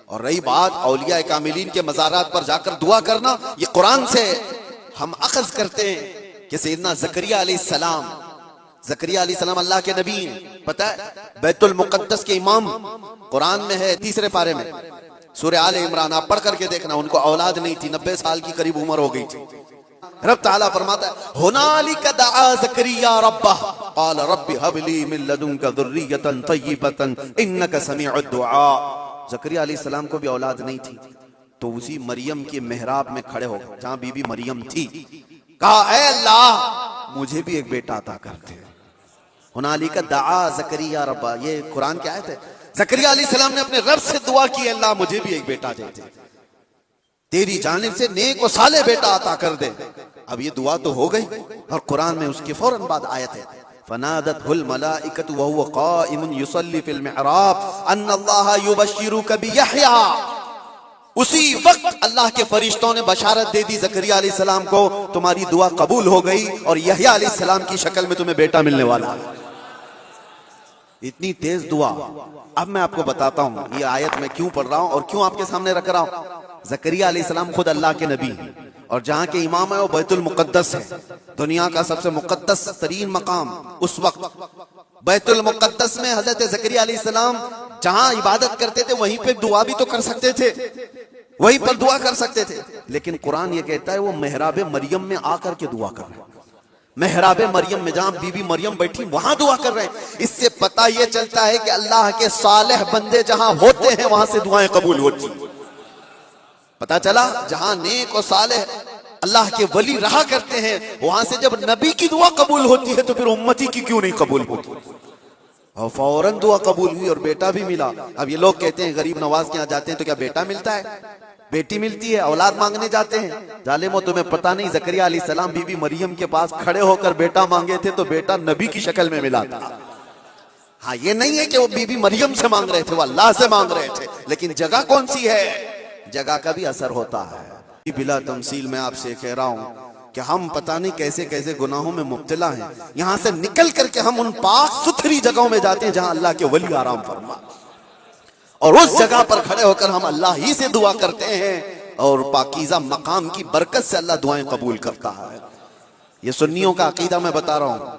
اور رہی بات اولیاء کاملین کے مزارات پر جا کر دعا کرنا، یہ قرآن سے ہم اخذ کرتے ہیں کہ سیدنا زکریا علیہ السلام اللہ کے نبی ہیں. پتہ ہے بیت المقدس کے امام قرآن میں ہے 3 پارے میں سورہ آل عمران، آپ پڑھ کر کے دیکھنا. ان کو اولاد نہیں تھی، 90 سال کی قریب عمر ہو گئی تھی. رب تعالیٰ فرماتا ہے ہنالک دعا زکریا ربہ قال رب ہب لی من لدنک ذریۃ طیبۃ انک سمیع الدعاء. زکریا علیہ السلام کو بھی اولاد نہیں تھی، تو اسی مریم کے محراب میں کھڑے ہو گئے جہاں بی بی مریم تھی، کہا اے اللہ مجھے بھی ایک بیٹا عطا کر دے. ہنالک دعا زکریا ربہ، یہ قرآن کی آیت ہے. زکریا علیہ السلام نے اپنے رب سے دعا کی، اللہ مجھے بھی ایک بیٹا دے دے، تیری جانب سے نیک و صالح بیٹا عطا کر دے. اب یہ دعا تو ہو گئی، اور قرآن میں اس کے فوراً بعد آیت ہے فنادته الملائکۃ وهو قائم یصلی فی المحراب ان اللہ یبشرک بیحییٰ. اسی وقت اللہ کے فرشتوں نے بشارت دے دی زکریا علیہ السلام کو، تمہاری دعا قبول ہو گئی اور یحییٰ علیہ السلام کی شکل میں تمہیں بیٹا ملنے والا ہے. اتنی تیز دعا. اب میں آپ کو بتاتا ہوں یہ آیت میں کیوں پڑھ رہا ہوں اور کیوں آپ کے سامنے رکھ رہا ہوں. زکریا علیہ السلام خود اللہ کے نبی ہیں، اور جہاں کے امام ہے وہ بیت المقدس ہے، دنیا کا سب سے مقدس ترین مقام. اس وقت بیت المقدس میں حضرت زکریا علیہ السلام جہاں عبادت کرتے تھے وہیں پہ دعا بھی تو کر سکتے تھے، وہیں پر دعا کر سکتے تھے، لیکن قرآن یہ کہتا ہے وہ محراب مریم میں آ کر کے دعا کر رہے ہیں. محراب مریم میں جہاں بی بی مریم بیٹھی وہاں دعا کر رہے ہیں. اس سے پتہ یہ چلتا ہے کہ اللہ کے صالح بندے جہاں ہوتے ہیں وہاں سے دعائیں قبول ہوتی ہیں. پتہ چلا جہاں نیک و صالح اللہ کے ولی رہا کرتے ہیں وہاں سے جب نبی کی دعا قبول ہوتی ہے تو پھر امتی کی کیوں نہیں قبول ہوتی. اور فوراً دعا قبول ہوئی اور بیٹا بھی ملا. اب یہ لوگ کہتے ہیں غریب نواز کے یہاں جاتے ہیں تو کیا بیٹا ملتا ہے؟ بیٹی ملتی ہے. اولاد مانگنے جاتے ہیں، ظالمو تمہیں پتہ نہیں زکریا علیہ السلام بی بی مریم کے پاس کھڑے ہو کر بیٹا مانگے تھے تو بیٹا نبی کی شکل میں ملا تھا. ہاں یہ نہیں ہے کہ وہ بی بی مریم سے مانگ رہے تھے، وہ اللہ سے مانگ رہے تھے، لیکن جگہ کون سی ہے؟ جگہ کا بھی اثر ہوتا ہے. بلا تمثیل میں آپ سے کہہ رہا ہوں کہ ہم پتہ نہیں کیسے کیسے گناہوں میں مبتلا ہیں. یہاں سے نکل کر کے ہم ان پاک ستھری جگہوں میں جاتے ہیں جہاں اللہ کے ولی آرام فرما، اور اس جگہ پر کھڑے ہو کر ہم اللہ ہی سے دعا کرتے ہیں، اور پاکیزہ مقام کی برکت سے اللہ دعائیں قبول کرتا ہے. یہ سنیوں کا عقیدہ میں بتا رہا ہوں.